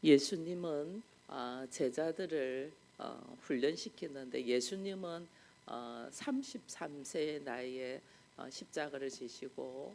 예수님은 제자들을 훈련시키는데 예수님은 33세의 나이에 십자가를 지시고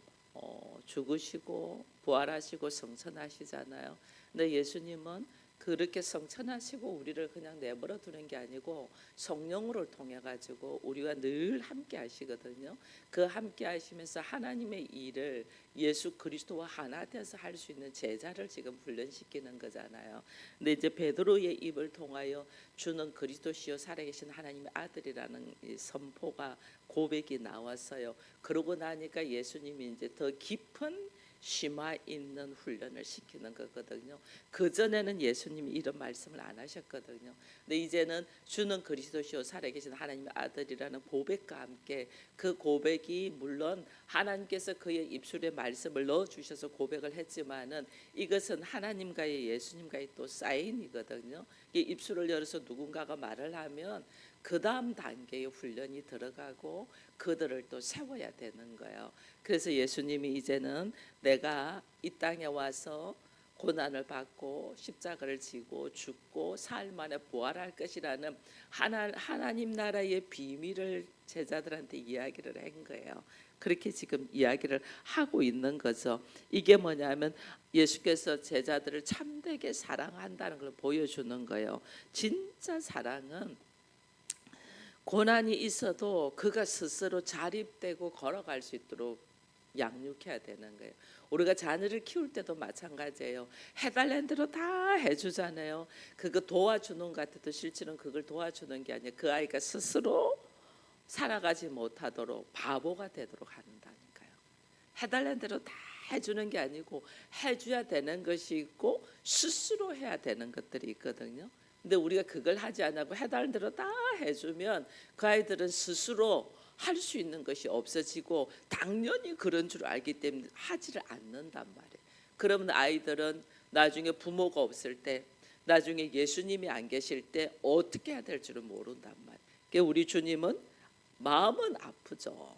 죽으시고 부활하시고 성천하시잖아요. 근데 예수님은 그렇게 성천하시고 우리를 그냥 내버려 두는 게 아니고 성령으로 통해 가지고 우리와 늘 함께 하시거든요. 그 함께 하시면서 하나님의 일을 예수 그리스도와 하나 돼서 할 수 있는 제자를 지금 훈련시키는 거잖아요. 근데 이제 베드로의 입을 통하여 주는 그리스도시요 살아계신 하나님의 아들이라는 이 선포가 고백이 나왔어요. 그러고 나니까 예수님이 이제 더 깊은 심화 있는 훈련을 시키는 거거든요. 그 전에는 예수님이 이런 말씀을 안 하셨거든요. 근데 이제는 주는 그리스도시요 살아계신 하나님의 아들이라는 고백과 함께 그 고백이 물론 하나님께서 그의 입술에 말씀을 넣어 주셔서 고백을 했지만은 이것은 하나님과의 예수님과의 또 사인이거든요. 이 입술을 열어서 누군가가 말을 하면 그 다음 단계의 훈련이 들어가고 그들을 또 세워야 되는 거예요. 그래서 예수님이 이제는 내가 이 땅에 와서 고난을 받고 십자가를 지고 죽고 사흘 만에 부활할 것이라는 하나님 나라의 비밀을 제자들한테 이야기를 한 거예요. 그렇게 지금 이야기를 하고 있는 거죠. 이게 뭐냐면 예수께서 제자들을 참되게 사랑한다는 걸 보여주는 거예요. 진짜 사랑은 고난이 있어도 그가 스스로 자립되고 걸어갈 수 있도록 양육해야 되는 거예요. 우리가 자녀를 키울 때도 마찬가지예요. 해달라는 대로 다 해주잖아요. 그거 도와주는 것 같아도 실제는 그걸 도와주는 게 아니라 그 아이가 스스로 살아가지 못하도록 바보가 되도록 한다니까요. 해달라는 대로 다 해주는 게 아니고 해줘야 되는 것이 있고 스스로 해야 되는 것들이 있거든요. 근데 우리가 그걸 하지 않고 해달라는 대로 다 해주면 그 아이들은 스스로 할 수 있는 것이 없어지고 당연히 그런 줄 알기 때문에 하지를 않는단 말이에요. 그러면 아이들은 나중에 부모가 없을 때, 나중에 예수님이 안 계실 때 어떻게 해야 될 줄을 모른단 말이에요. 그러니까 우리 주님은 마음은 아프죠.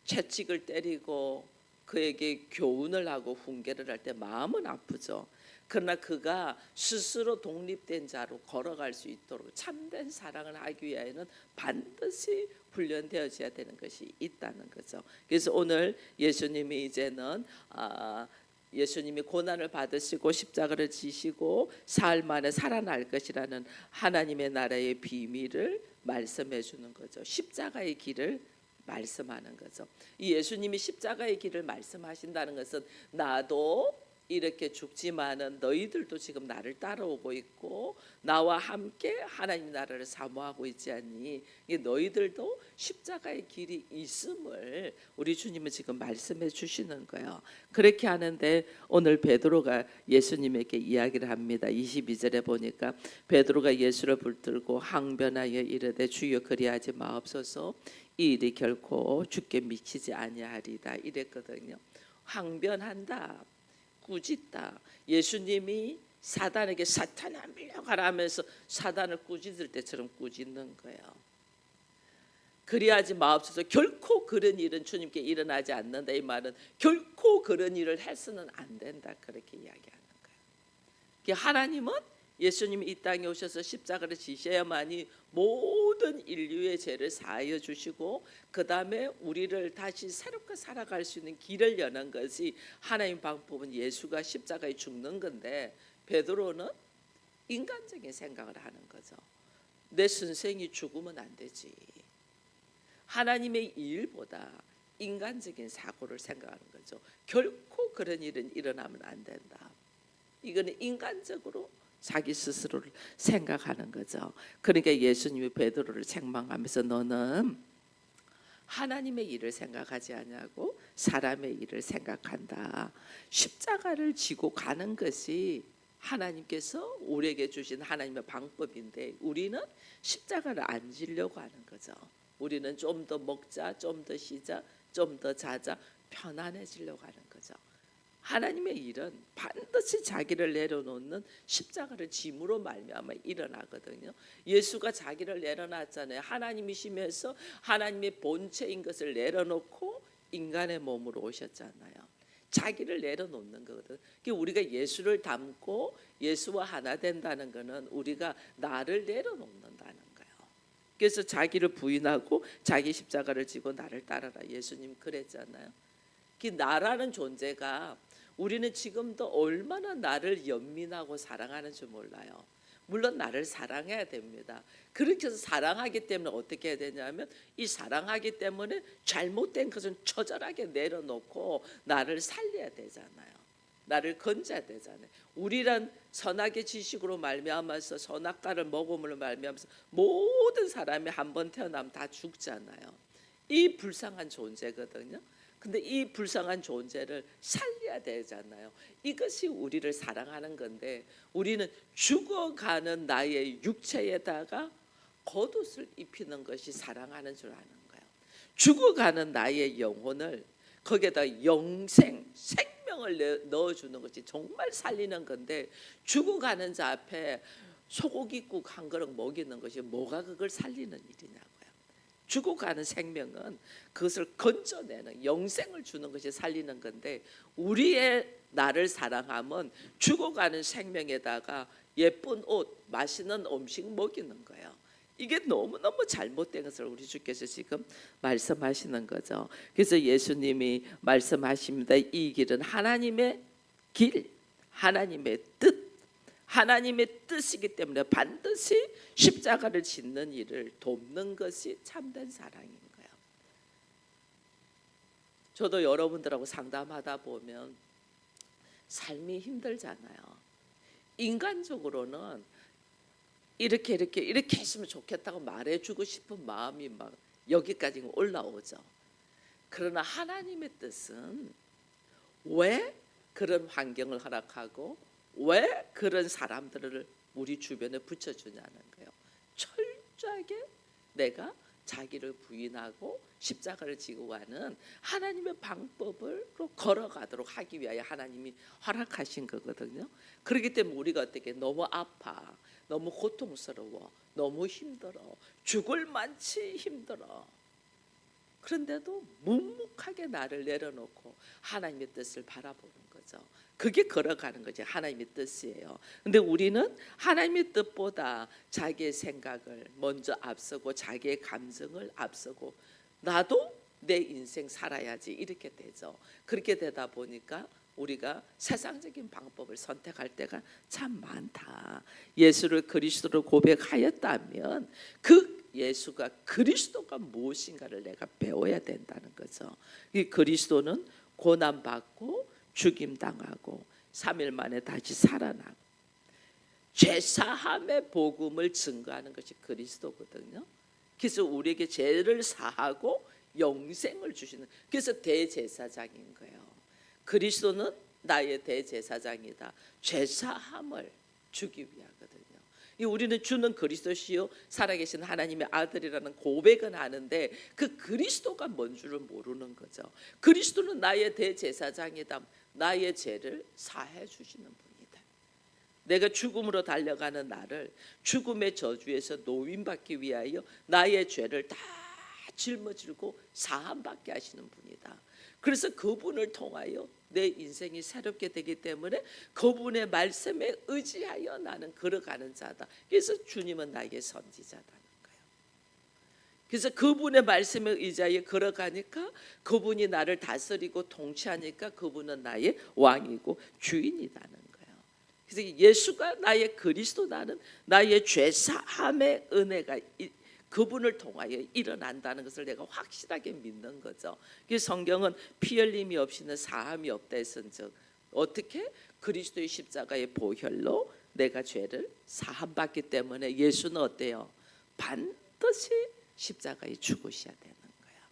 채찍을 때리고 그에게 교훈을 하고 훈계를 할 때 마음은 아프죠. 그러나 그가 스스로 독립된 자로 걸어갈 수 있도록 참된 사랑을 하기 위하여는 반드시 훈련되어져야 되는 것이 있다는 거죠. 그래서 오늘 예수님이 이제는 예수님이 고난을 받으시고 십자가를 지시고 사흘 만에 살아날 것이라는 하나님의 나라의 비밀을 말씀해 주는 거죠. 십자가의 길을 말씀하는 거죠. 이 예수님이 십자가의 길을 말씀하신다는 것은 나도 이렇게 죽지만은 너희들도 지금 나를 따라오고 있고 나와 함께 하나님 나라를 사모하고 있지 않니? 너희들도 십자가의 길이 있음을 우리 주님은 지금 말씀해 주시는 거예요. 그렇게 하는데 오늘 베드로가 예수님에게 이야기를 합니다. 22절에 보니까 베드로가 예수를 붙들고 항변하여 이르되 주여 그리하지 마옵소서 이 일이 결코 주께 미치지 아니하리다 이랬거든요. 항변한다. 꾸짖다. 예수님이 사단에게 사탄아 밀려가라 하면서 사단을 꾸짖을 때처럼 꾸짖는 거예요. 그리하지 마옵소서. 결코 그런 일은 주님께 일어나지 않는다. 이 말은 결코 그런 일을 해서는 안 된다. 그렇게 이야기하는 거예요. 하나님은 예수님이 이 땅에 오셔서 십자가를 지셔야만이 모든 인류의 죄를 사하여 주시고 그 다음에 우리를 다시 새롭게 살아갈 수 있는 길을 여는 것이 하나님 방법은 예수가 십자가에 죽는 건데 베드로는 인간적인 생각을 하는 거죠. 내 선생이 죽으면 안 되지. 하나님의 일보다 인간적인 사고를 생각하는 거죠. 결코 그런 일은 일어나면 안 된다. 이거는 인간적으로 자기 스스로를 생각하는 거죠. 그러니까 예수님이 베드로를 책망하면서 너는 하나님의 일을 생각하지 않냐고 사람의 일을 생각한다. 십자가를 지고 가는 것이 하나님께서 우리에게 주신 하나님의 방법인데 우리는 십자가를 안 지려고 하는 거죠. 우리는 좀 더 먹자, 좀 더 쉬자, 좀 더 자자 편안해지려고 하는 거죠. 하나님의 일은 반드시 자기를 내려놓는 십자가를 짐으로 말미암아 일어나거든요. 예수가 자기를 내려놨잖아요. 하나님이시면서 하나님의 본체인 것을 내려놓고 인간의 몸으로 오셨잖아요. 자기를 내려놓는 거거든. 그러니까 우리가 예수를 닮고 예수와 하나 된다는 거는 우리가 나를 내려놓는다는 거예요. 그래서 자기를 부인하고 자기 십자가를 지고 나를 따르라. 예수님 그랬잖아요. 그 나라는 존재가 우리는 지금도 얼마나 나를 연민하고 사랑하는 줄 몰라요. 물론 나를 사랑해야 됩니다. 그렇게 해서 사랑하기 때문에 어떻게 해야 되냐면 이 사랑하기 때문에 잘못된 것은 처절하게 내려놓고 나를 살려야 되잖아요. 나를 건져야 되잖아요. 우리란 선악의 지식으로 말미암아서 선악과를 먹음으로 말미암아서 모든 사람이 한 번 태어나면 다 죽잖아요. 이 불쌍한 존재거든요. 근데 이 불쌍한 존재를 살려야 되잖아요. 이것이 우리를 사랑하는 건데 우리는 죽어가는 나의 육체에다가 겉옷을 입히는 것이 사랑하는 줄 아는 거예요. 죽어가는 나의 영혼을 거기에다 영생, 생명을 넣어주는 것이 정말 살리는 건데 죽어가는 자 앞에 소고기국 한 그릇 먹이는 것이 뭐가 그걸 살리는 일이냐고요. 죽어가는 생명은 그것을 건져내는 영생을 주는 것이 살리는 건데 우리의 나를 사랑함은 죽어가는 생명에다가 예쁜 옷, 맛있는 음식 먹이는 거예요. 이게 너무너무 잘못된 것을 우리 주께서 지금 말씀하시는 거죠. 그래서 예수님이 말씀하십니다. 이 길은 하나님의 길, 하나님의 뜻, 하나님의 뜻이기 때문에 반드시 십자가를 짓는 일을 돕는 것이 참된 사랑인 거예요. 저도 여러분들하고 상담하다 보면 삶이 힘들잖아요. 인간적으로는 이렇게 했으면 좋겠다고 말해주고 싶은 마음이 막 여기까지 올라오죠. 그러나 하나님의 뜻은 왜 그런 환경을 허락하고 왜 그런 사람들을 우리 주변에 붙여주냐는 거예요. 철저하게 내가 자기를 부인하고 십자가를 지고 가는 하나님의 방법으로 걸어가도록 하기 위하여 하나님이 허락하신 거거든요. 그렇기 때문에 우리가 어떻게 너무 아파, 너무 고통스러워, 너무 힘들어, 죽을 만치 힘들어. 그런데도 묵묵하게 나를 내려놓고 하나님의 뜻을 바라보는 거죠. 그게 걸어가는 거죠. 하나님의 뜻이에요. 근데 우리는 하나님의 뜻보다 자기의 생각을 먼저 앞서고 자기의 감정을 앞서고 나도 내 인생 살아야지 이렇게 되죠. 그렇게 되다 보니까 우리가 세상적인 방법을 선택할 때가 참 많다. 예수를 그리스도로 고백하였다면 그 예수가 그리스도가 무엇인가를 내가 배워야 된다는 거죠. 이 그리스도는 고난받고 죽임당하고 3일 만에 다시 살아나고 죄사함의 복음을 증거하는 것이 그리스도거든요. 그래서 우리에게 죄를 사하고 영생을 주시는, 그래서 대제사장인 거예요. 그리스도는 나의 대제사장이다. 죄사함을 주기 위하거든요. 우리는 주는 그리스도시요 살아계신 하나님의 아들이라는 고백은 하는데 그 그리스도가 뭔 줄을 모르는 거죠. 그리스도는 나의 대제사장이다. 나의 죄를 사해 주시는 분이다. 내가 죽음으로 달려가는 나를 죽음의 저주에서 노임받기 위하여 나의 죄를 다 짊어지고 사함받게 하시는 분이다. 그래서 그분을 통하여 내 인생이 새롭게 되기 때문에 그분의 말씀에 의지하여 나는 걸어가는 자다. 그래서 주님은 나에게 선지자다는 거예요. 그래서 그분의 말씀에 의지하여 걸어가니까 그분이 나를 다스리고 통치하니까 그분은 나의 왕이고 주인이라는 거예요. 그래서 예수가 나의 그리스도라는 나의 죄사함의 은혜가 그분을 통하여 일어난다는 것을 내가 확실하게 믿는 거죠. 성경은 피 흘림이 없이는 사함이 없다 했은즉 어떻게 그리스도의 십자가의 보혈로 내가 죄를 사함받기 때문에 예수는 어때요? 반드시 십자가에 죽으셔야 되는 거야.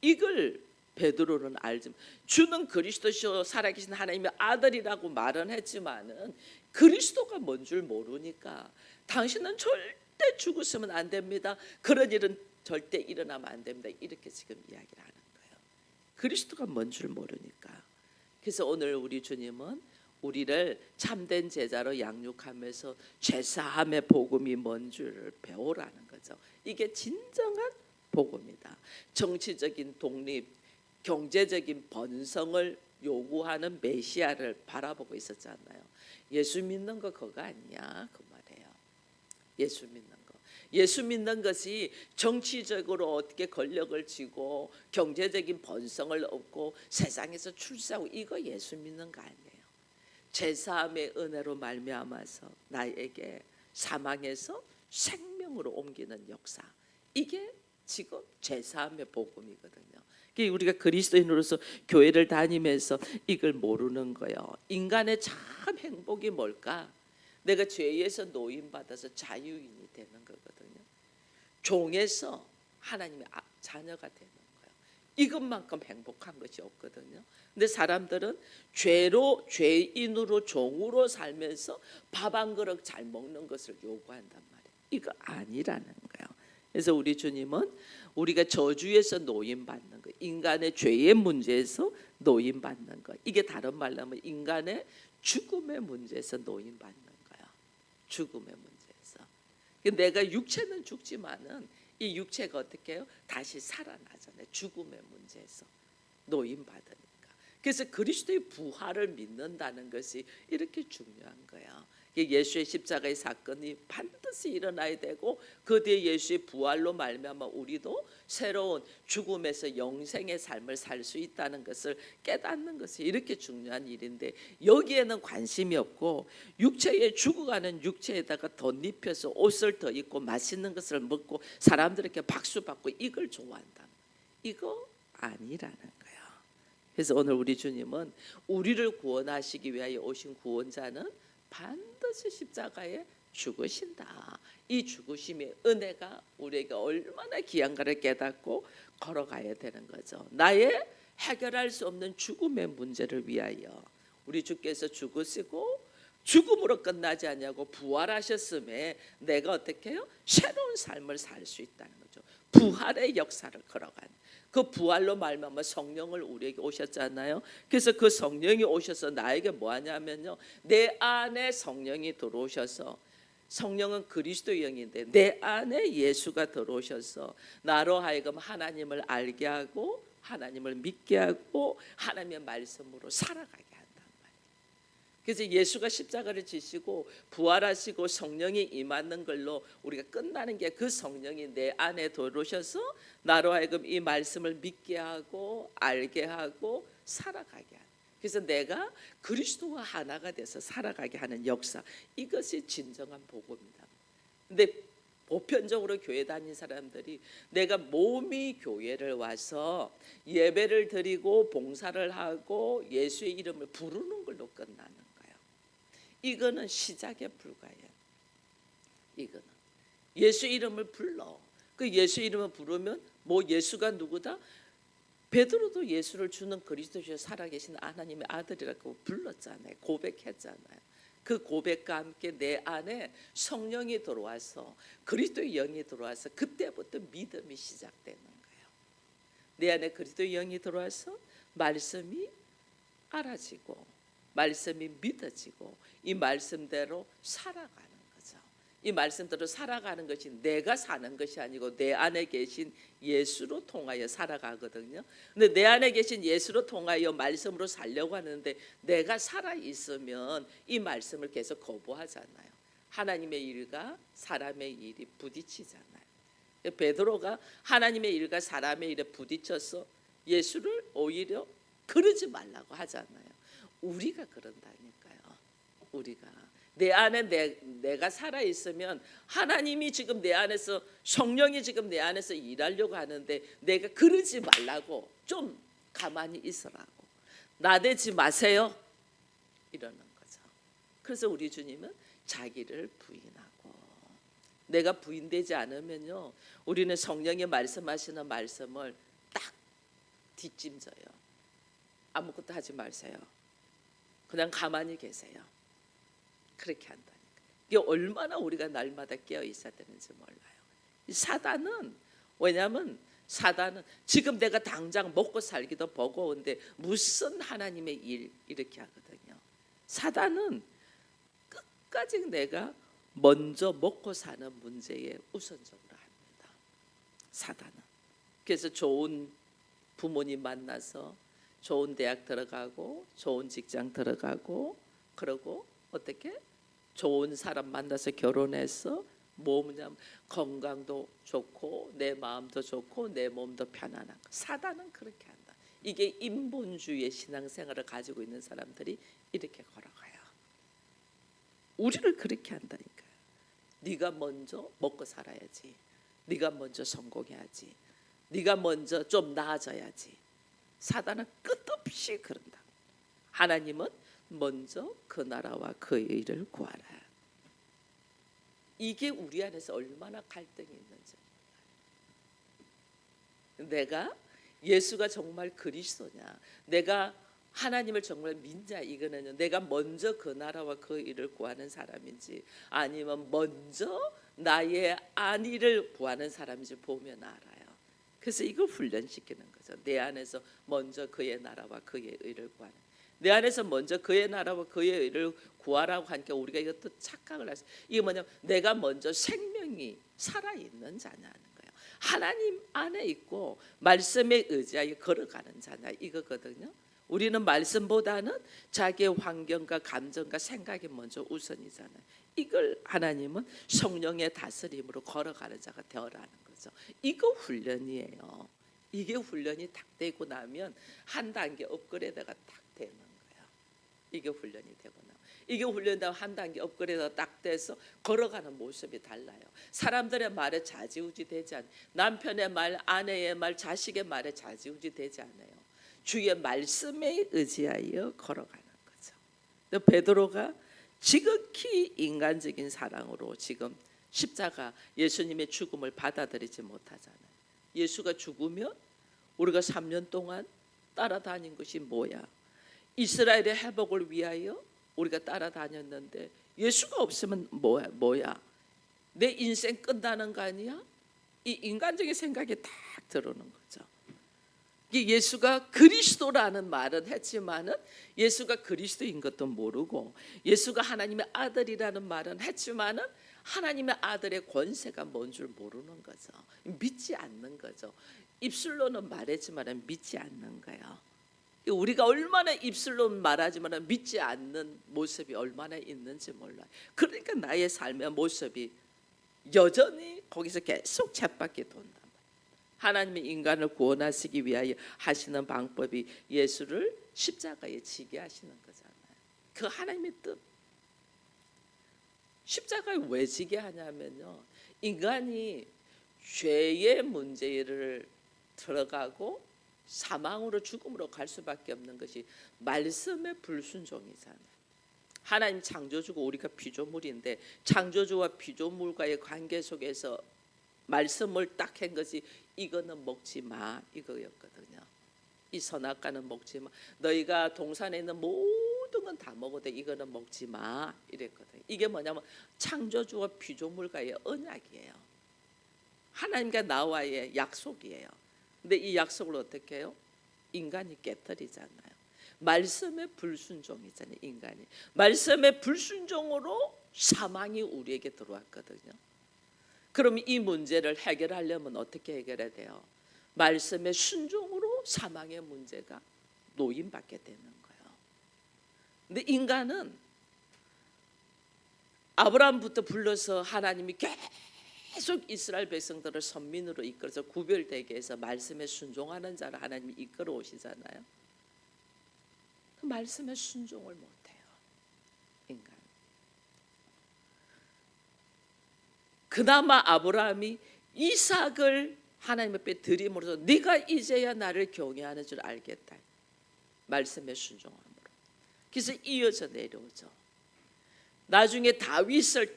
이걸 베드로는 알지. 주는 그리스도시요 살아계신 하나님의 아들이라고 말은 했지만은 그리스도가 뭔 줄 모르니까 당신은 절대 죽으시면 안 됩니다. 그런 일은 절대 일어나면 안 됩니다. 이렇게 지금 이야기를 하는 거예요. 그리스도가 뭔 줄 모르니까. 그래서 오늘 우리 주님은 우리를 참된 제자로 양육하면서 죄사함의 복음이 뭔 줄을 배우라는 거죠. 이게 진정한 복음이다. 정치적인 독립, 경제적인 번성을 요구하는 메시아를 바라보고 있었잖아요. 예수 믿는 거 그거 아니야 그 말이에요. 예수 믿는 거. 예수 믿는 것이 정치적으로 어떻게 권력을 쥐고 경제적인 번성을 얻고 세상에서 출세하고 이거 예수 믿는 거 아니에요. 제사함의 은혜로 말미암아서 나에게 사망에서 생명으로 옮기는 역사. 이게 지금 제사함의 복음이거든요. 우리가 그리스도인으로서 교회를 다니면서 이걸 모르는 거예요. 인간의 참 행복이 뭘까? 내가 죄에서 노임받아서 자유인이 되는 거거든요. 종에서 하나님의 자녀가 되는 거예요. 이것만큼 행복한 것이 없거든요. 근데 사람들은 죄인으로 종으로 살면서 밥 한 그릇 잘 먹는 것을 요구한단 말이에요. 이거 아니라는 거예요. 그래서 우리 주님은 우리가 저주에서 노임받는 거, 인간의 죄의 문제에서 노임받는 거, 이게 다른 말로 하면 인간의 죽음의 문제에서 노임받는 거예요. 죽음의 문제에서. 내가 육체는 죽지만은 이 육체가 어떻게 해요? 다시 살아나잖아요. 죽음의 문제에서 노임받으니까. 그래서 그리스도의 부활을 믿는다는 것이 이렇게 중요한 거예요. 예수의 십자가의 사건이 반드시 일어나야 되고 그 뒤에 예수의 부활로 말미암아 우리도 새로운 죽음에서 영생의 삶을 살 수 있다는 것을 깨닫는 것이 이렇게 중요한 일인데 여기에는 관심이 없고 육체에 죽어가는 육체에다가 덧입혀서 옷을 더 입고 맛있는 것을 먹고 사람들에게 박수 받고 이걸 좋아한다. 이거 아니라는 거예요. 그래서 오늘 우리 주님은 우리를 구원하시기 위하여 오신 구원자는 반드시 십자가에 죽으신다. 이 죽으심의 은혜가 우리에게 얼마나 귀한가를 깨닫고 걸어가야 되는 거죠. 나의 해결할 수 없는 죽음의 문제를 위하여 우리 주께서 죽으시고 죽음으로 끝나지 않냐고 부활하셨음에 내가 어떻게 해요? 새로운 삶을 살 수 있다는 거죠. 부활의 역사를 걸어가는 그 부활로 말미암아 성령을 우리에게 오셨잖아요. 그래서 그 성령이 오셔서 나에게 뭐 하냐면요, 내 안에 성령이 들어오셔서, 성령은 그리스도의 영인데 내 안에 예수가 들어오셔서 나로 하여금 하나님을 알게 하고 하나님을 믿게 하고 하나님의 말씀으로 살아가게 한단 말이에요. 그래서 예수가 십자가를 지시고 부활하시고 성령이 임하는 걸로 우리가 끝나는 게 그 성령이 내 안에 들어오셔서 나로 하여금 이 말씀을 믿게 하고 알게 하고 살아가게 하는. 그래서 내가 그리스도와 하나가 돼서 살아가게 하는 역사, 이것이 진정한 복음이다. 근데 보편적으로 교회 다닌 사람들이 내가 몸이 교회를 와서 예배를 드리고 봉사를 하고 예수의 이름을 부르는 걸로 끝나는 거예요. 이거는 시작에 불과해요. 이거는 예수 이름을 불러. 그 예수 이름을 부르면 뭐 예수가 누구다? 베드로도 예수를 주는 그리스도시여 살아계신 하나님의 아들이라고 불렀잖아요. 고백했잖아요. 그 고백과 함께 내 안에 성령이 들어와서 그리스도의 영이 들어와서 그때부터 믿음이 시작되는 거예요. 내 안에 그리스도의 영이 들어와서 말씀이 알아지고 말씀이 믿어지고 이 말씀대로 살아가는 거죠. 이 말씀대로 살아가는 것이 내가 사는 것이 아니고 내 안에 계신 예수로 통하여 살아가거든요. 근데 내 안에 계신 예수로 통하여 말씀으로 살려고 하는데 내가 살아 있으면 이 말씀을 계속 거부하잖아요. 하나님의 일과 사람의 일이 부딪히잖아요. 베드로가 하나님의 일과 사람의 일에 부딪혀서 예수를 오히려 그러지 말라고 하잖아요. 우리가 그런다니까요. 우리가 내 안에 내가 살아 있으면 하나님이 지금 내 안에서 성령이 지금 내 안에서 일하려고 하는데 내가 그러지 말라고 좀 가만히 있으라고 나대지 마세요 이러는 거죠. 그래서 우리 주님은 자기를 부인하고 내가 부인되지 않으면요 우리는 성령이 말씀하시는 말씀을 딱 뒷짐져요. 아무것도 하지 마세요. 그냥 가만히 계세요. 그렇게 한다니까. 이게 얼마나 우리가 날마다 깨어 있어야 되는지 몰라요. 사단은 왜냐하면 사단은 지금 내가 당장 먹고 살기도 버거운데 무슨 하나님의 일 이렇게 하거든요. 사단은 끝까지 내가 먼저 먹고 사는 문제에 우선적으로 합니다. 사단은. 그래서 좋은 부모님 만나서 좋은 대학 들어가고 좋은 직장 들어가고 그러고 어떻게 좋은 사람 만나서 결혼해서 뭐냐면 건강도 좋고 내 마음도 좋고 내 몸도 편안한 거. 사단은 그렇게 한다. 이게 인본주의의 신앙생활을 가지고 있는 사람들이 이렇게 걸어가요. 우리를 그렇게 한다니까요. 네가 먼저 먹고 살아야지. 네가 먼저 성공해야지. 네가 먼저 좀 나아져야지. 사단은 끝없이 그런다. 하나님은 먼저 그 나라와 그의 의를 구하라. 이게 우리 안에서 얼마나 갈등이 있는지. 내가 예수가 정말 그리스도냐, 내가 하나님을 정말 믿냐, 이거는 내가 먼저 그 나라와 그 일을 구하는 사람인지 아니면 먼저 나의 안위를 구하는 사람인지 보면 알아요. 그래서 이걸 훈련시키는 거죠. 내 안에서 먼저 그의 나라와 그의 의를 구하는, 내 안에서 먼저 그의 나라와 그의 의를 구하라고 하니까 우리가 이것도 착각을 하죠. 이게 뭐냐면 내가 먼저 생명이 살아있는 자냐는 거예요. 하나님 안에 있고 말씀에 의지하여 걸어가는 자냐 이거거든요. 우리는 말씀보다는 자기의 환경과 감정과 생각이 먼저 우선이잖아요. 이걸 하나님은 성령의 다스림으로 걸어가는 자가 되어라는 거죠. 이거 훈련이에요. 이게 훈련이 딱 되고 나면 한 단계 업그레이드가 딱 되는 거예요. 이게 훈련이 되고 나면 이게 훈련되고 한 단계 업그레이드가 딱 돼서 걸어가는 모습이 달라요. 사람들의 말에 좌지우지 되지 않아요. 남편의 말, 아내의 말, 자식의 말에 좌지우지 되지 않아요. 주의 말씀에 의지하여 걸어가는 거죠. 베드로가 지극히 인간적인 사랑으로 지금 십자가 예수님의 죽음을 받아들이지 못하잖아요. 예수가 죽으면 우리가 3년 동안 따라다닌 것이 뭐야? 이스라엘의 회복을 위하여 우리가 따라다녔는데 예수가 없으면 뭐야? 내 인생 끝나는 거 아니야? 이 인간적인 생각이 딱 들어오는 거죠. 예수가 그리스도라는 말은 했지만은 예수가 그리스도인 것도 모르고 예수가 하나님의 아들이라는 말은 했지만은 하나님의 아들의 권세가 뭔 줄 모르는 거죠. 믿지 않는 거죠. 입술로는 말했지만 믿지 않는 거예요. 우리가 얼마나 입술로 말하지만 믿지 않는 모습이 얼마나 있는지 몰라요. 그러니까 나의 삶의 모습이 여전히 거기서 계속 쳇바퀴 돈다. 하나님의 인간을 구원하시기 위하여 하시는 방법이 예수를 십자가에 지게 하시는 거잖아요. 그 하나님의 뜻. 십자가에 왜 지게 하냐면요, 인간이 죄의 문제를 들어가고 사망으로 죽음으로 갈 수밖에 없는 것이 말씀의 불순종이잖아요. 하나님 창조주고 우리가 피조물인데 창조주와 피조물과의 관계 속에서 말씀을 딱 한 것이 이거는 먹지 마 이거였거든요. 이 선악과는 먹지 마. 너희가 동산에 있는 모든 건 다 먹어도 이거는 먹지 마 이랬거든요. 이게 뭐냐면 창조주와 피조물과의 언약이에요. 하나님과 나와의 약속이에요. 근데 이 약속을 어떻게 해요? 인간이 깨뜨리잖아요. 말씀의 불순종이잖아요. 인간이 말씀의 불순종으로 사망이 우리에게 들어왔거든요. 그럼 이 문제를 해결하려면 어떻게 해결해야 돼요? 말씀의 순종으로 사망의 문제가 노인받게 되는 거예요. 근데 인간은 아브라함부터 불러서 하나님이 계속 이스라엘 백성들을 선민으로 이끌어서 구별되게 해서 말씀에 순종하는 자를 하나님이 이끌어 오시잖아요. 그 말씀에 순종을 못해요, 인간. 그나마 아브라함이 이삭을 하나님 앞에 드림으로써 네가 이제야 나를 경외하는 줄 알겠다. 말씀에 순종함으로. 그래서 이어져 내려오죠. 나중에 다윗을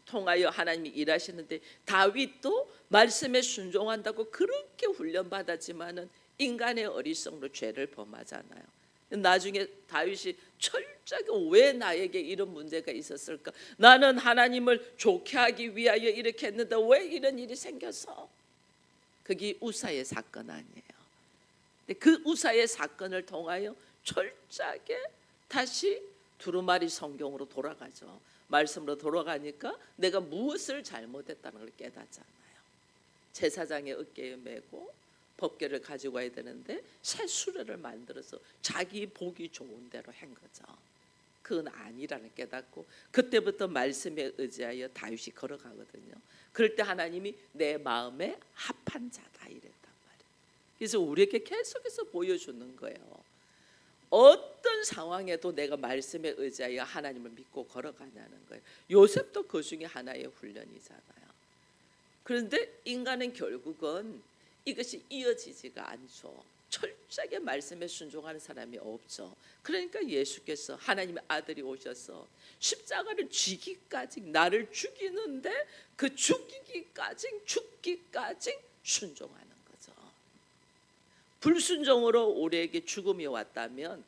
통하여 하나님이 일하시는데 다윗도 말씀에 순종한다고 그렇게 훈련받았지만은 인간의 어리석음으로 죄를 범하잖아요. 나중에 다윗이 철저하게 왜 나에게 이런 문제가 있었을까? 나는 하나님을 좋게 하기 위하여 이렇게 했는데 왜 이런 일이 생겼어? 그게 우사의 사건 아니에요. 근데 그 우사의 사건을 통하여 철저하게 다시 두루마리 성경으로 돌아가죠. 말씀으로 돌아가니까 내가 무엇을 잘못했다는 걸 깨닫잖아요. 제사장의 어깨에 메고 법궤를 가지고 와야 되는데 새 수레를 만들어서 자기 보기 좋은 대로 한 거죠. 그건 아니라는 깨닫고 그때부터 말씀에 의지하여 다윗이 걸어가거든요. 그럴 때 하나님이 내 마음에 합한 자다 이랬단 말이에요. 그래서 우리에게 계속해서 보여주는 거예요. 어떤 상황에도 내가 말씀에 의지하여 하나님을 믿고 걸어가냐는 거예요. 요셉도 그 중에 하나의 훈련이잖아요. 그런데 인간은 결국은 이것이 이어지지가 않죠. 철저하게 말씀에 순종하는 사람이 없죠. 그러니까 예수께서 하나님의 아들이 오셔서 십자가를 지기까지 나를 죽이는데 그 죽기까지 순종하는 거죠. 불순종으로 우리에게 죽음이 왔다면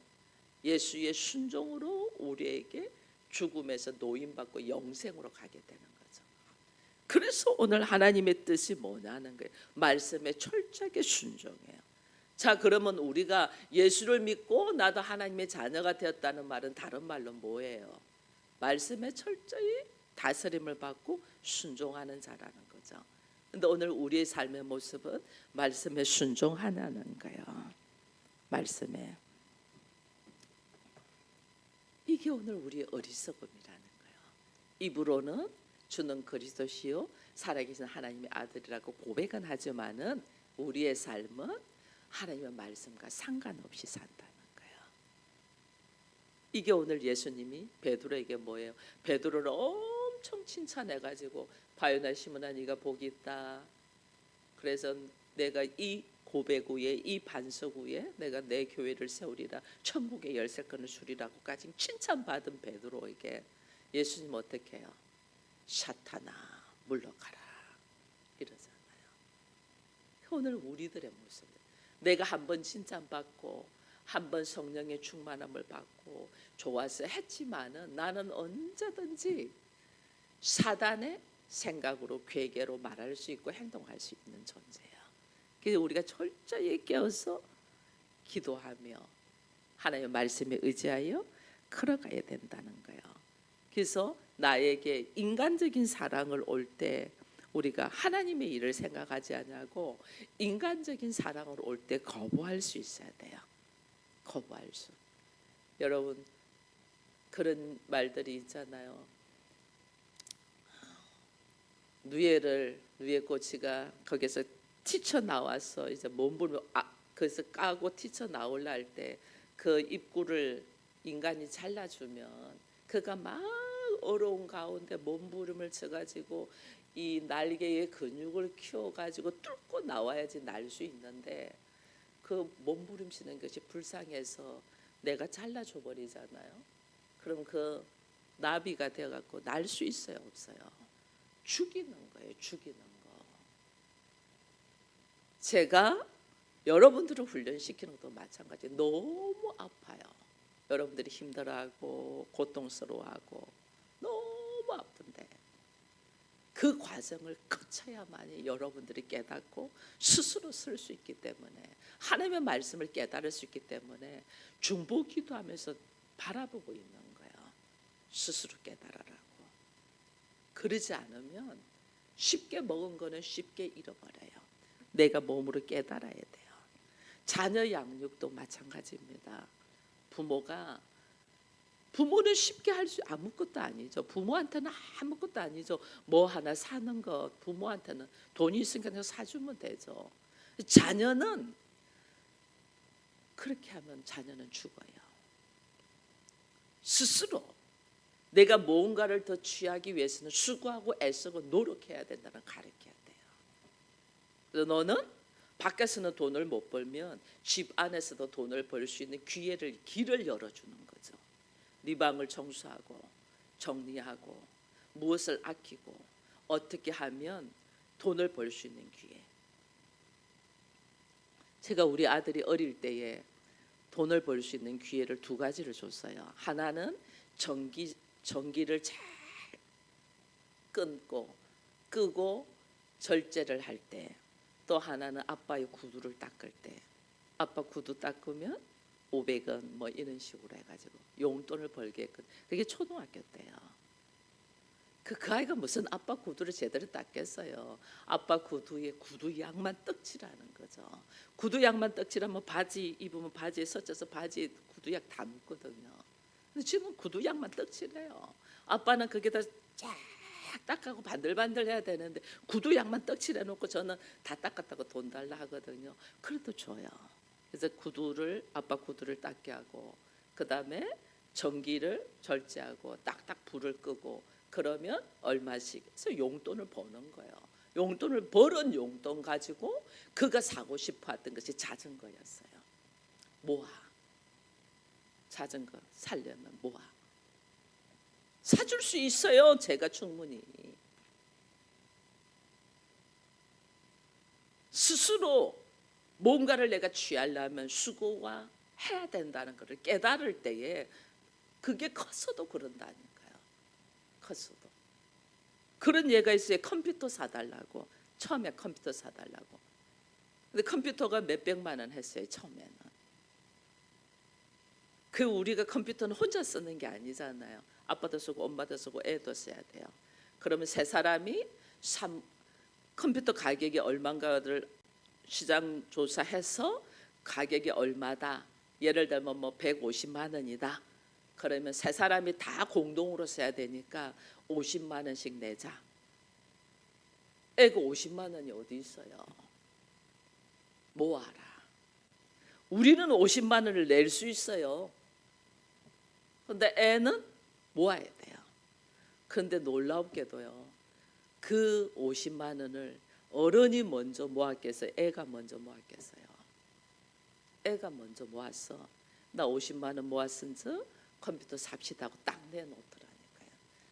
예수의 순종으로 우리에게 죽음에서 노임받고 영생으로 가게 되는 거죠. 그래서 오늘 하나님의 뜻이 뭐냐는 거예요. 말씀에 철저하게 순종해요. 자, 그러면 우리가 예수를 믿고 나도 하나님의 자녀가 되었다는 말은 다른 말로 뭐예요? 말씀에 철저히 다스림을 받고 순종하는 자라는 거죠. 근데 오늘 우리의 삶의 모습은 말씀에 순종하는 거예요. 말씀에. 이게 오늘 우리의 어리석음이라는 거예요. 입으로는 주는 그리스도시요 살아계신 하나님의 아들이라고 고백은 하지만은 우리의 삶은 하나님의 말씀과 상관없이 산다는 거예요. 이게 오늘 예수님이 베드로에게 뭐예요? 베드로를 엄청 칭찬해가지고 바요나 시므나 네가 복이 있다. 그래서 내가 이 고백 후에 이 반석 후에 내가 내 교회를 세우리라. 천국의 열쇠권을 주리라고까지 칭찬받은 베드로에게 예수님 어떻게 해요? 사탄아 물러가라 이러잖아요. 오늘 우리들의 모습. 내가 한번 칭찬받고 한번 성령의 충만함을 받고 좋아서 했지만은 나는 언제든지 사단의 생각으로 괴계로 말할 수 있고 행동할 수 있는 존재예요. 그래서 우리가 철저히 깨어서 기도하며 하나님의 말씀에 의지하여 걸어가야 된다는 거예요. 그래서 나에게 인간적인 사랑을 올 때 우리가 하나님의 일을 생각하지 않냐고 인간적인 사랑을 올 때 거부할 수 있어야 돼요. 거부할 수. 여러분 그런 말들이 있잖아요. 누에꼬치가 거기서 튀쳐나와서 이제 몸부림을 그래서 까고 튀쳐나올라 할 때 그 입구를 인간이 잘라주면 그가 막 어려운 가운데 몸부림을 쳐가지고 이 날개의 근육을 키워가지고 뚫고 나와야지 날 수 있는데 그 몸부림치는 것이 불쌍해서 내가 잘라줘 버리잖아요. 그럼 그 나비가 되어갖고 날 수 있어요, 없어요? 죽이는 거예요, 죽이는 거. 제가 여러분들을 훈련시키는 것도 마찬가지. 너무 아파요. 여러분들이 힘들어하고 고통스러워하고 너무 아픈데 그 과정을 거쳐야만이 여러분들이 깨닫고 스스로 설 수 있기 때문에 하나님의 말씀을 깨달을 수 있기 때문에 중보기도하면서 바라보고 있는 거예요. 스스로 깨달으라고. 그러지 않으면 쉽게 먹은 거는 쉽게 잃어버려요. 내가 몸으로 깨달아야 돼요. 자녀 양육도 마찬가지입니다. 부모는 쉽게 할 수 아무것도 아니죠. 부모한테는 아무것도 아니죠. 뭐 하나 사는 것 부모한테는 돈이 있으니까 그냥 사주면 되죠. 자녀는 그렇게 하면 자녀는 죽어요. 스스로 내가 뭔가를 더 취하기 위해서는 수고하고 애쓰고 노력해야 된다는 가르쳐야 돼요. 그래서 너는 밖에서는 돈을 못 벌면 집 안에서도 돈을 벌 수 있는 길을 열어주는 거죠. 네 방을 청소하고 정리하고 무엇을 아끼고 어떻게 하면 돈을 벌 수 있는 기회. 제가 우리 아들이 어릴 때에 돈을 벌 수 있는 기회를 두 가지를 줬어요. 하나는 전기를 잘 끄고 절제를 할 때, 또 하나는 아빠의 구두를 닦을 때, 아빠 구두 닦으면 500원 뭐 이런 식으로 해가지고 용돈을 벌게 했거든. 그게 초등학교 때요. 그 아이가 무슨 아빠 구두를 제대로 닦겠어요. 아빠 구두에 구두 양만 떡칠하는 거죠. 구두 양만 떡칠하면 바지 입으면 바지에 섞여서 바지에 구두 약 다 묻거든요. 근데 지금 구두 양만 떡칠해요. 아빠는 거기다 쫙 닦아고 반들반들 해야 되는데 구두 양만 떡칠해 놓고 저는 다 닦았다고 돈 달라 하거든요. 그래도 줘요. 그래서 아빠 구두를 닦게 하고, 그 다음에 전기를 절제하고 딱딱 불을 끄고, 그러면 얼마씩 해서 용돈을 버는 거예요. 용돈을 벌은 용돈 가지고 그가 사고 싶어 했던 것이 자전거였어요. 모아. 자전거 살려면 모아. 사줄 수 있어요. 제가 충분히. 스스로 뭔가를 내가 취하려면 수고와 해야 된다는 것을 깨달을 때에 그게 커서도 그런다니까요. 커서도. 그런 예가 있어요. 컴퓨터 사달라고. 처음에 컴퓨터 사달라고. 근데 컴퓨터가 몇백만 원 했어요. 처음에는. 우리가 컴퓨터는 혼자 쓰는 게 아니잖아요. 아빠도 쓰고 엄마도 쓰고 애도 써야 돼요. 그러면 세 사람이 컴퓨터 가격이 얼마인가를 시장 조사해서 가격이 얼마다. 예를 들면 150만 원이다. 그러면 세 사람이 다 공동으로 써야 되니까 50만 원씩 내자. 애가 50만 원이 어디 있어요? 모아라. 우리는 50만 원을 낼 수 있어요. 그런데 애는 모아야 돼요. 그런데 놀랍게도요, 그 50만 원을 어른이 먼저 모았겠어요? 애가 먼저 모았겠어요? 애가 먼저 모았어. 나 50만 원 모았은즉 컴퓨터 삽시다 하고 딱 내놓더라니까요.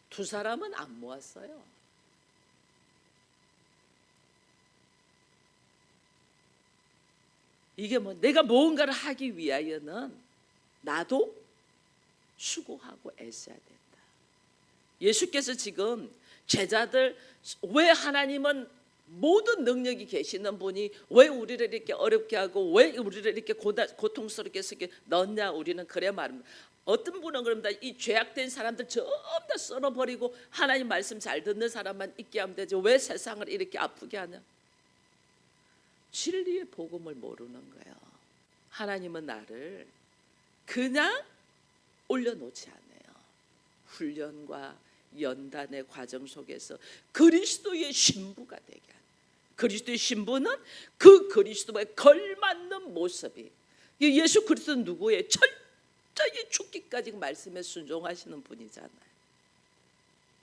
두 사람은 안 모았어요. 이게 내가 무언가를 하기 위하여는 나도 수고하고 애써야 된다. 예수께서 지금 제자들, 왜 하나님은 모든 능력이 계시는 분이 왜 우리를 이렇게 어렵게 하고 왜 우리를 이렇게 고통스럽게 넣었냐, 우리는 그래 말합니다. 어떤 분은 그럽니다. 이 죄악된 사람들 전부 다 썰어버리고 하나님 말씀 잘 듣는 사람만 있게 하면 되죠. 왜 세상을 이렇게 아프게 하냐? 진리의 복음을 모르는 거예요. 하나님은 나를 그냥 올려놓지 않아요. 훈련과 연단의 과정 속에서 그리스도의 신부가 되게 하는. 그리스도의 신부는 그 그리스도에 걸맞는 모습이. 예수 그리스도는 누구예요? 철저히 죽기까지 말씀에 순종하시는 분이잖아요.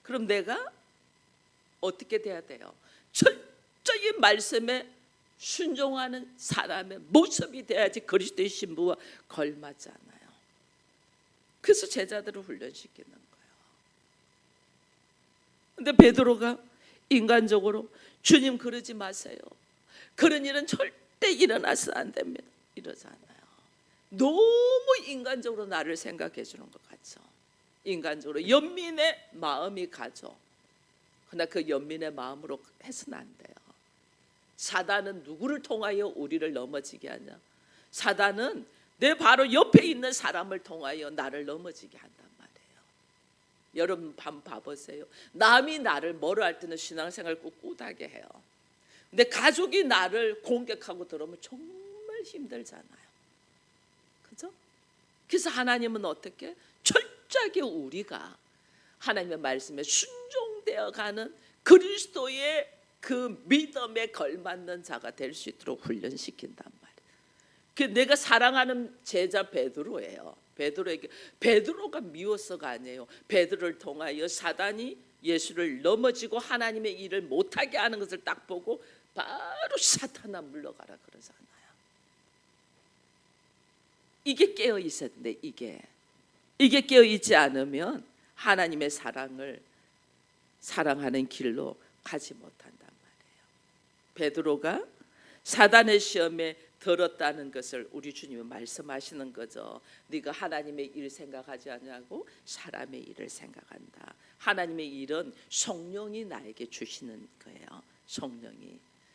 그럼 내가 어떻게 돼야 돼요? 철저히 말씀에 순종하는 사람의 모습이 돼야지 그리스도의 신부와 걸맞잖아요. 그래서 제자들을 훈련시키는 거예요. 근데 베드로가 인간적으로 주님 그러지 마세요. 그런 일은 절대 일어나서 안 됩니다. 이러잖아요. 너무 인간적으로 나를 생각해 주는 것 같죠. 인간적으로 연민의 마음이 가죠. 그러나 그 연민의 마음으로 해서는 안 돼요. 사단은 누구를 통하여 우리를 넘어지게 하냐? 사단은 내 바로 옆에 있는 사람을 통하여 나를 넘어지게 한단 말이에요. 여러분 한번 봐보세요. 남이 나를 뭐로 할 때는 신앙생활 꿋꿋하게 해요. 근데 가족이 나를 공격하고 들어오면 정말 힘들잖아요. 그죠? 그래서 하나님은 어떻게? 철저하게 우리가 하나님의 말씀에 순종되어 가는 그리스도의 그 믿음에 걸맞는 자가 될 수 있도록 훈련시킨단 말이에요. 그 내가 사랑하는 제자 베드로예요. 베드로가 미워서가 아니에요. 베드로를 통하여 사단이 예수를 넘어지고 하나님의 일을 못하게 하는 것을 딱 보고 바로 사탄아 물러가라 그러잖아요. 이게 깨어 있어야 되는데 이게 깨어 있지 않으면 하나님의 사랑하는 길로 가지 못한단 말이에요. 베드로가 사단의 시험에 들었다는 것을 우리 주님은 말씀하시는 거죠. 네가 하나님의 일 생각하지 않냐고 사람의 일을 생각한다. 하나님의 일은 성령이 나에게 주시는 거예요.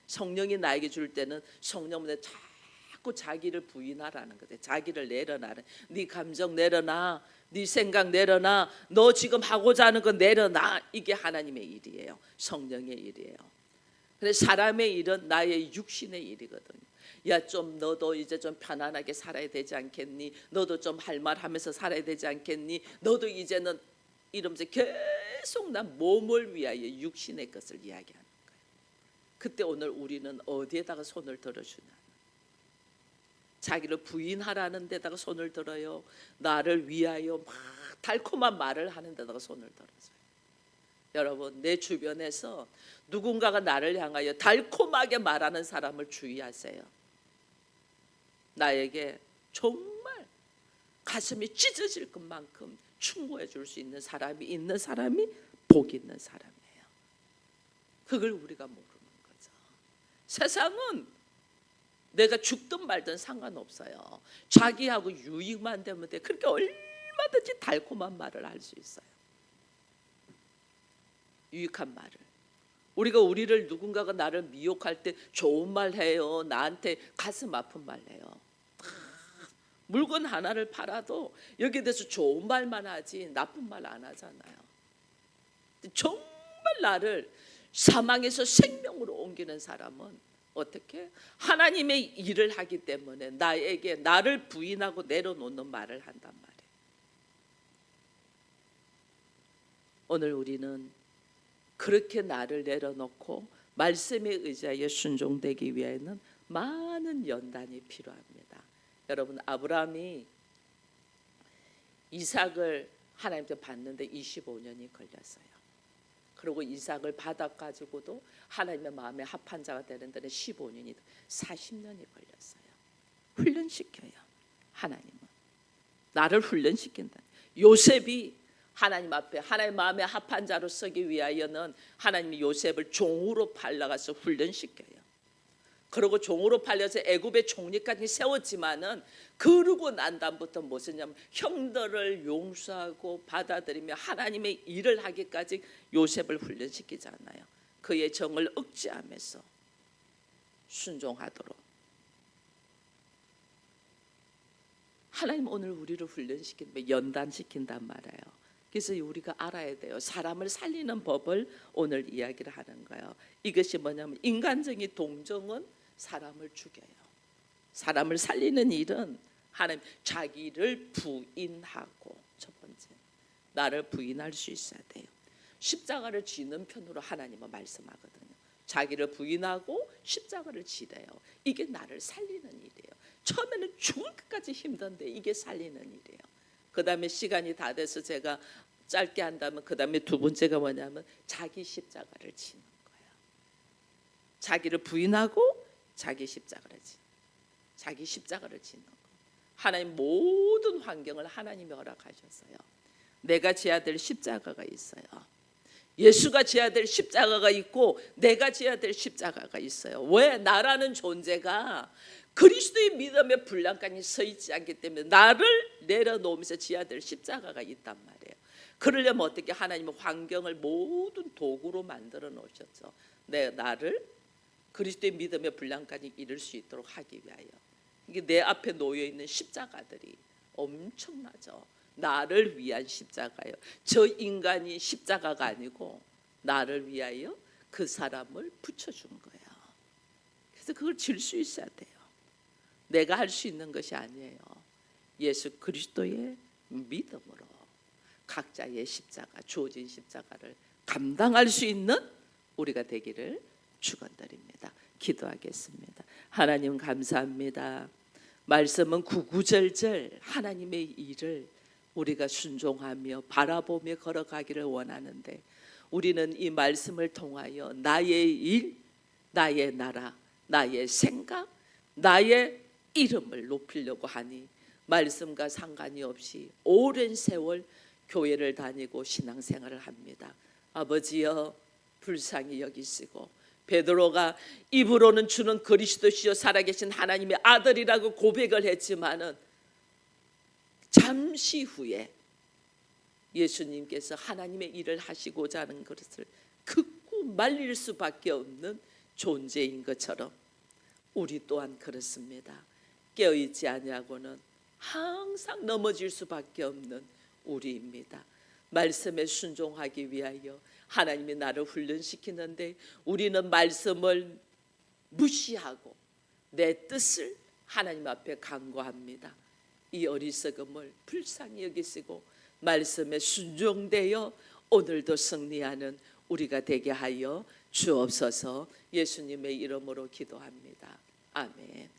성령이 나에게 줄 때는 성령은 자꾸 자꾸 자기를 부인하라는 거죠. 자기를 내려놔라. 네 감정 내려놔. 네 생각 내려놔. 너 지금 하고자 하는 거 내려놔. 이게 하나님의 일이에요. 성령의 일이에요. 그래서 사람의 일은 나의 육신의 일이거든요. 야, 좀 너도 이제 좀 편안하게 살아야 되지 않겠니? 너도 좀 할 말 하면서 살아야 되지 않겠니? 너도 이제는 이러면서 계속 난 몸을 위하여 육신의 것을 이야기하는 거예요. 그때 오늘 우리는 어디에다가 손을 들어주냐? 자기를 부인하라는 데다가 손을 들어요. 나를 위하여 막 달콤한 말을 하는 데다가 손을 들어줘요. 여러분, 내 주변에서 누군가가 나를 향하여 달콤하게 말하는 사람을 주의하세요. 나에게 정말 가슴이 찢어질 것만큼 충고해 줄 수 있는 사람이 복 있는 사람이에요. 그걸 우리가 모르는 거죠. 세상은 내가 죽든 말든 상관없어요. 자기하고 유익만 되면 돼. 그렇게 얼마든지 달콤한 말을 할 수 있어요. 유익한 말을. 우리를 누군가가 나를 미혹할 때 좋은 말 해요. 나한테 가슴 아픈 말 해요. 물건 하나를 팔아도 여기에 대해서 좋은 말만 하지 나쁜 말 안 하잖아요. 정말 나를 사망에서 생명으로 옮기는 사람은 어떻게? 하나님의 일을 하기 때문에 나에게 나를 부인하고 내려놓는 말을 한단 말이에요. 오늘 우리는 그렇게 나를 내려놓고 말씀에 의지하여 순종되기 위해서는 많은 연단이 필요합니다. 여러분, 아브라함이 이삭을 하나님께 받는데 25년이 걸렸어요. 그리고 이삭을 받아가지고도 하나님의 마음에 합한 자가 되는 데는 15년이 40년이 걸렸어요. 훈련시켜요. 하나님은 나를 훈련시킨다. 요셉이 하나님 앞에 하나님 마음에 합한 자로 서기 위하여는 하나님이 요셉을 종으로 팔아가서 훈련시켜요. 그리고 종으로 팔려서 애굽의 총리까지 세웠지만은 그러고 난 다음부터 무엇이냐면 형들을 용서하고 받아들이며 하나님의 일을 하기까지 요셉을 훈련시키잖아요. 그의 정을 억제하면서 순종하도록. 하나님 오늘 우리를 훈련시키면 연단시킨단 말이에요. 그래서 우리가 알아야 돼요. 사람을 살리는 법을 오늘 이야기를 하는 거예요. 이것이 뭐냐면 인간적인 동정은 사람을 죽여요. 사람을 살리는 일은 하나님 자기를 부인하고, 첫 번째 나를 부인할 수 있어야 돼요. 십자가를 지는 편으로 하나님은 말씀하거든요. 자기를 부인하고 십자가를 지래요. 이게 나를 살리는 일이에요. 처음에는 죽을 것까지 힘든데 이게 살리는 일이에요. 그 다음에 시간이 다 돼서 제가 짧게 한다면 그 다음에 두 번째가 뭐냐면 자기 십자가를 지는 거예요. 자기를 부인하고 자기 십자가를 지는 거. 하나님 모든 환경을 하나님이 허락하셨어요. 내가 지어야 될 십자가가 있어요. 예수가 지어야 될 십자가가 있고 내가 지어야 될 십자가가 있어요. 왜? 나라는 존재가 그리스도의 믿음의 분량까지 서 있지 않기 때문에 나를 내려놓으면서 지어야 될 십자가가 있단 말이에요. 그러려면 어떻게? 하나님은 환경을 모든 도구로 만들어 놓으셨죠. 나를 그리스도의 믿음의 분량까지 이룰 수 있도록 하기 위하여. 이게 내 앞에 놓여 있는 십자가들이 엄청나죠. 나를 위한 십자가예요. 저 인간이 십자가가 아니고 나를 위하여 그 사람을 붙여준 거예요. 그래서 그걸 질 수 있어야 돼요. 내가 할 수 있는 것이 아니에요. 예수 그리스도의 믿음으로 각자의 십자가, 주어진 십자가를 감당할 수 있는 우리가 되기를 축원드립니다. 기도하겠습니다. 하나님 감사합니다. 말씀은 구구절절 하나님의 일을 우리가 순종하며 바라보며 걸어가기를 원하는데 우리는 이 말씀을 통하여 나의 일, 나의 나라, 나의 생각, 나의 이름을 높이려고 하니 말씀과 상관이 없이 오랜 세월 교회를 다니고 신앙생활을 합니다. 아버지여 불쌍히 여기시고 베드로가 입으로는 주는 그리스도시요 살아계신 하나님의 아들이라고 고백을 했지만은 잠시 후에 예수님께서 하나님의 일을 하시고자 하는 것을 극구 말릴 수밖에 없는 존재인 것처럼 우리 또한 그렇습니다. 깨어있지 아니하고는 항상 넘어질 수밖에 없는 우리입니다. 말씀에 순종하기 위하여 하나님이 나를 훈련시키는데 우리는 말씀을 무시하고 내 뜻을 하나님 앞에 간구합니다. 이 어리석음을 불쌍히 여기시고 말씀에 순종되어 오늘도 승리하는 우리가 되게 하여 주옵소서. 예수님의 이름으로 기도합니다. 아멘.